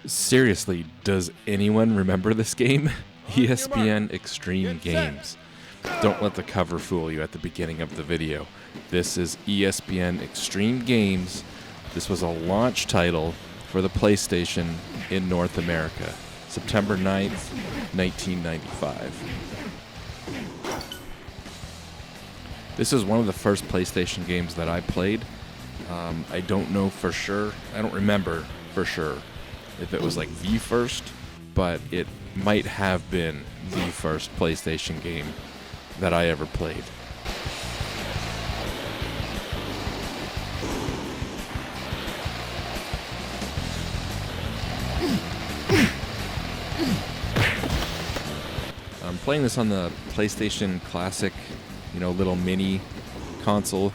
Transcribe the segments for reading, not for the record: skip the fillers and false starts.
Seriously, does anyone remember this game? ESPN Extreme Games. Don't let the cover fool you at the beginning of the video. This is ESPN Extreme Games. This was a launch title for the PlayStation in North America, September 9th, 1995. This is one of the first PlayStation games that I played. I don't know for sure. I don't remember for sure if it was like the first, but it might have been the first PlayStation game that I ever played. I'm playing this on the PlayStation Classic, little mini console,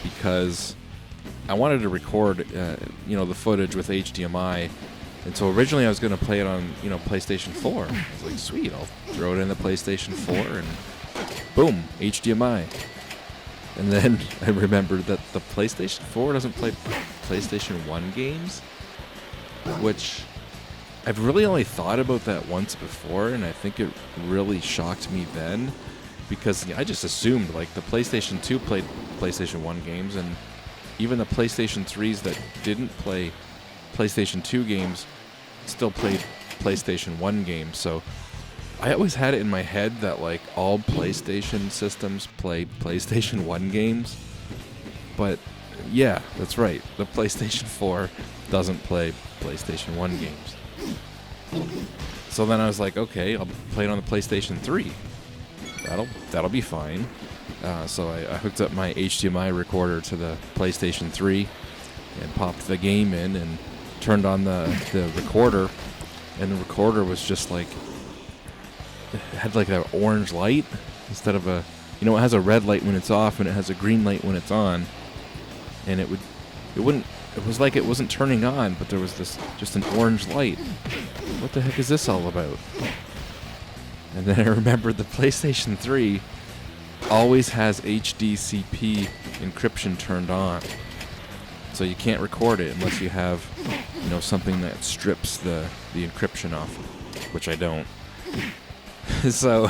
because I wanted to record, the footage with HDMI. And so originally I was going to play it on, PlayStation 4. I was like, sweet, I'll throw it in the PlayStation 4 and boom, HDMI. And then I remembered that the PlayStation 4 doesn't play PlayStation 1 games, which I've really only thought about that once before, and I think it really shocked me then, because I just assumed like the PlayStation 2 played PlayStation 1 games, and even the PlayStation 3s that didn't play PlayStation 2 games still played PlayStation 1 games. So I always had it in my head that like all PlayStation systems play PlayStation 1 games. But yeah, that's right. The PlayStation 4 doesn't play PlayStation 1 games. So then I was like, okay, I'll play it on the PlayStation 3. That'll be fine. So I hooked up my HDMI recorder to the PlayStation 3 and popped the game in and turned on the recorder, and the recorder was just like, it had like an orange light instead of it has a red light when it's off and it has a green light when it's on, and it was like it wasn't turning on, but there was just an orange light. What the heck is this all about? And then I remembered the PlayStation 3 always has HDCP encryption turned on. So you can't record it unless you have, something that strips the encryption off, which I don't. So,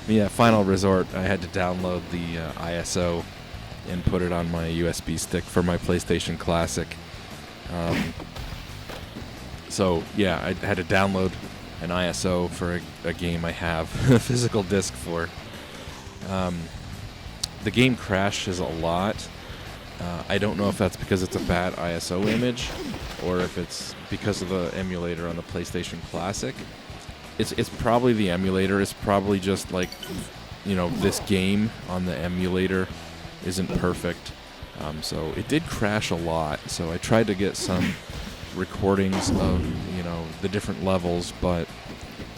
yeah, final resort, I had to download the ISO and put it on my USB stick for my PlayStation Classic. So, yeah, I had to download an ISO for a game I have a physical disc for. The game crashes a lot. I don't know if that's because it's a bad ISO image or if it's because of the emulator on the PlayStation Classic. It's probably the emulator. It's probably just like, this game on the emulator isn't perfect. So it did crash a lot. So I tried to get some recordings of, the different levels, but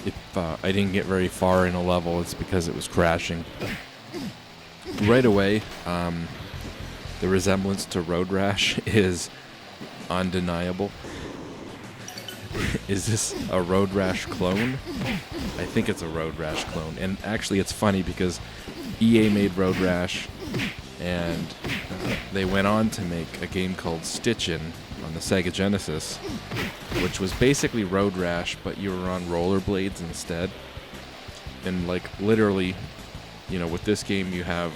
if I didn't get very far in a level, it's because it was crashing. Right away, the resemblance to Road Rash is undeniable. Is this a Road Rash clone? I think it's a Road Rash clone. And actually it's funny because EA made Road Rash, and they went on to make a game called Stitchin' on the Sega Genesis, which was basically Road Rash, but you were on rollerblades instead. And like literally, with this game you have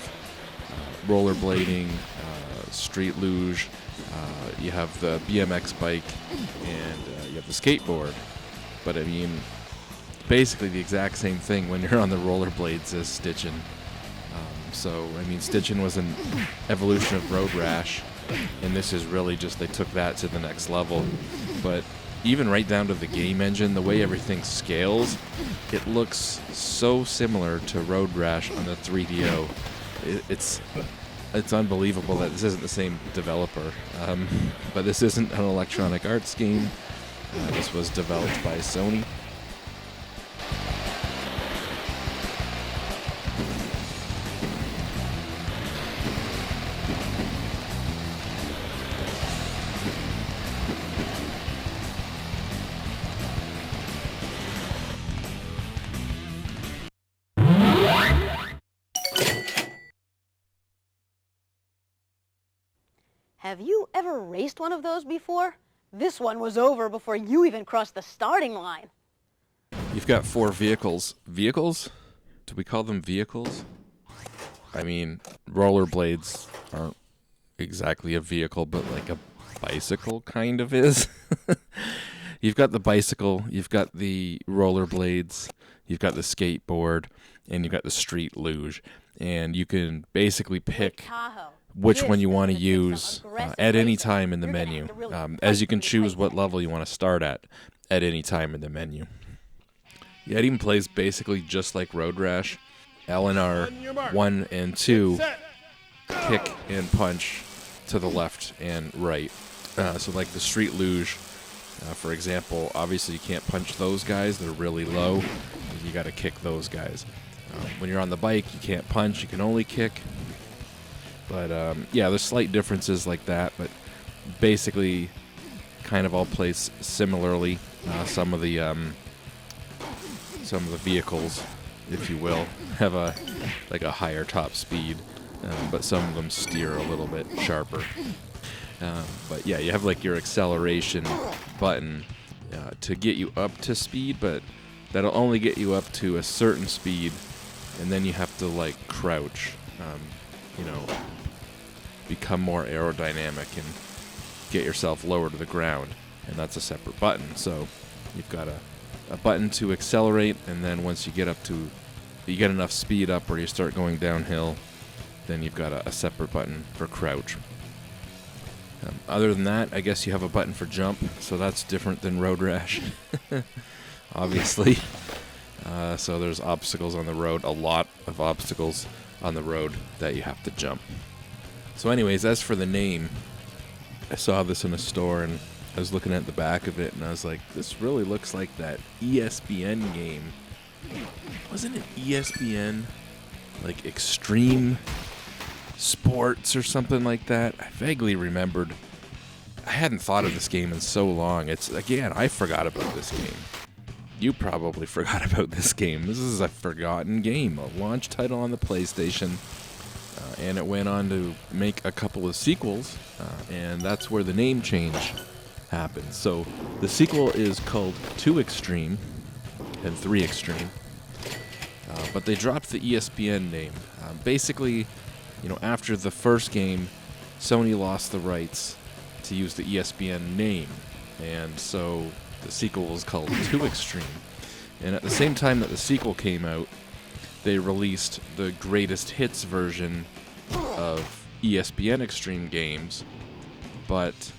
rollerblading, street luge, you have the BMX bike, and you have the skateboard. But I mean, basically the exact same thing when you're on the rollerblades as Stitchin'. So I mean, Stitchin' was an evolution of Road Rash, and this is really just they took that to the next level. But even right down to the game engine, the way everything scales, it looks so similar to Road Rash on the 3DO. It's unbelievable that this isn't the same developer. But this isn't an Electronic Arts game. This was developed by Sony. Have you ever raced one of those before? This one was over before you even crossed the starting line. You've got 4 vehicles. Vehicles? Do we call them vehicles? I mean, rollerblades aren't exactly a vehicle, but like a bicycle kind of is. You've got the bicycle, you've got the rollerblades, you've got the skateboard, and you've got the street luge. And you can basically pick which one you want to use at any time in the menu, as you can choose what level you want to start at any time in the menu. Yeah, it even plays basically just like Road Rash. LNR 1 and 2 kick and punch to the left and right. So like the street luge, for example, obviously you can't punch those guys. They're really low. You got to kick those guys. When you're on the bike, you can't punch. You can only kick. But yeah, there's slight differences like that. But basically, kind of all plays similarly. Some of the vehicles, if you will, have a higher top speed, but some of them steer a little bit sharper. But yeah, you have like your acceleration button to get you up to speed, but that'll only get you up to a certain speed, and then you have to like crouch, become more aerodynamic and get yourself lower to the ground, and that's a separate button. So you've got a button to accelerate, and then once you get enough speed up where you start going downhill, then you've got a separate button for crouch. Other than that, I guess you have a button for jump, so that's different than Road Rash, obviously. So there's obstacles on the road, a lot of obstacles on the road that you have to jump. So anyways, as for the name, I saw this in a store and I was looking at the back of it and I was like, this really looks like that ESPN game. Wasn't it ESPN? Like Extreme Sports or something like that? I vaguely remembered. I hadn't thought of this game in so long. I forgot about this game. You probably forgot about this game. This is a forgotten game, a launch title on the PlayStation. And it went on to make a couple of sequels, and that's where the name change happened. So the sequel is called 2 Extreme and 3 Extreme, but they dropped the ESPN name. Basically, after the first game, Sony lost the rights to use the ESPN name, and so the sequel was called 2 Extreme. And at the same time that the sequel came out, they released the greatest hits version of ESPN Extreme Games, but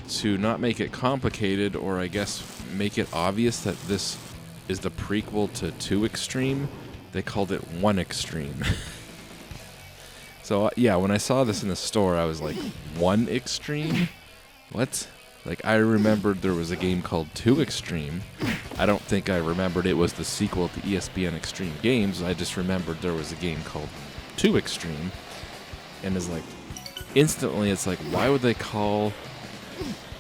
to not make it complicated, or I guess make it obvious that this is the prequel to 2 Extreme, they called it 1 Extreme. So yeah, when I saw this in the store, I was like, 1 Extreme? What? Like, I remembered there was a game called 2 Extreme. I don't think I remembered it was the sequel to ESPN Extreme Games. I just remembered there was a game called 2 Extreme. And instantly it's like, why would they call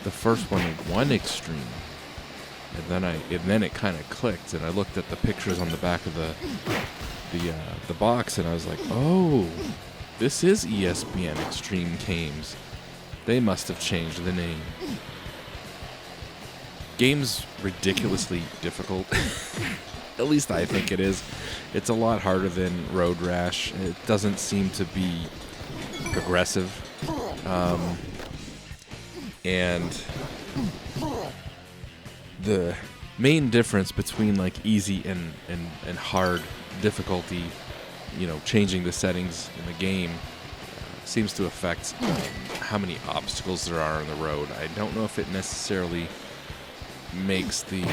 the first one 1 Extreme? And then it kind of clicked, and I looked at the pictures on the back of the box, and I was like, oh, this is ESPN Extreme Games. They must have changed the name. Game's ridiculously difficult. At least I think it is. It's a lot harder than Road Rash. It doesn't seem to be progressive. And the main difference between like easy and hard difficulty, changing the settings in the game, seems to affect how many obstacles there are on the road. I don't know if it necessarily makes the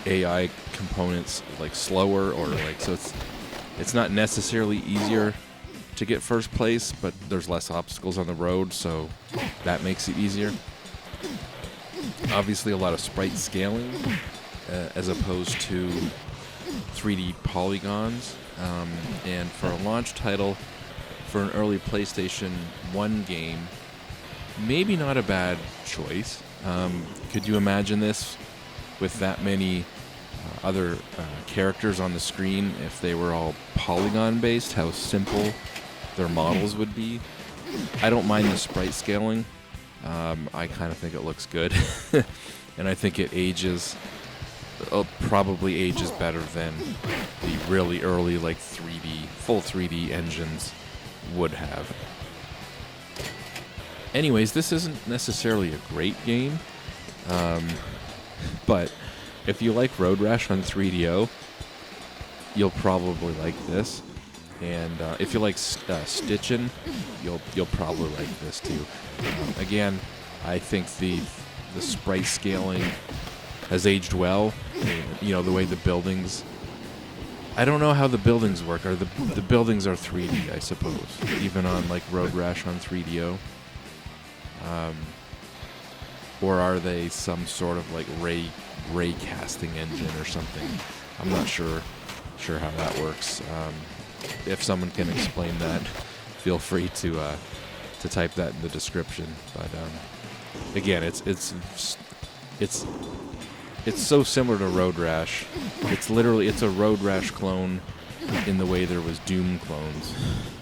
AI components slower, or so it's not necessarily easier to get first place, but there's less obstacles on the road, so that makes it easier. Obviously a lot of sprite scaling as opposed to 3D polygons, and for a launch title for an early PlayStation 1 game, maybe not a bad choice. Could you imagine this with that many other characters on the screen if they were all polygon based, how simple their models would be? I don't mind the sprite scaling, I kind of think it looks good, and I think it ages, probably ages better than the really early like 3D, full 3D engines would have. Anyways, this isn't necessarily a great game, but if you like Road Rash on 3DO, you'll probably like this. And if you like stitching, you'll probably like this too. Again, I think the sprite scaling has aged well. You know, the way the buildings. I don't know how the buildings work. Are the buildings are 3D, I suppose, even on like Road Rash on 3DO, or are they some sort of like ray casting engine or something? I'm not sure how that works. If someone can explain that, feel free to type that in the description. But again, it's so similar to Road Rash. It's a Road Rash clone in the way there was Doom clones,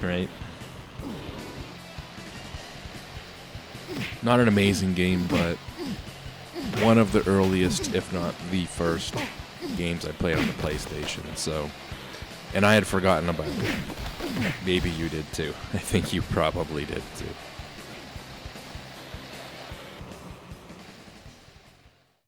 right? Not an amazing game, but one of the earliest, if not the first, games I played on the PlayStation. So, and I had forgotten about it. Maybe you did too. I think you probably did too.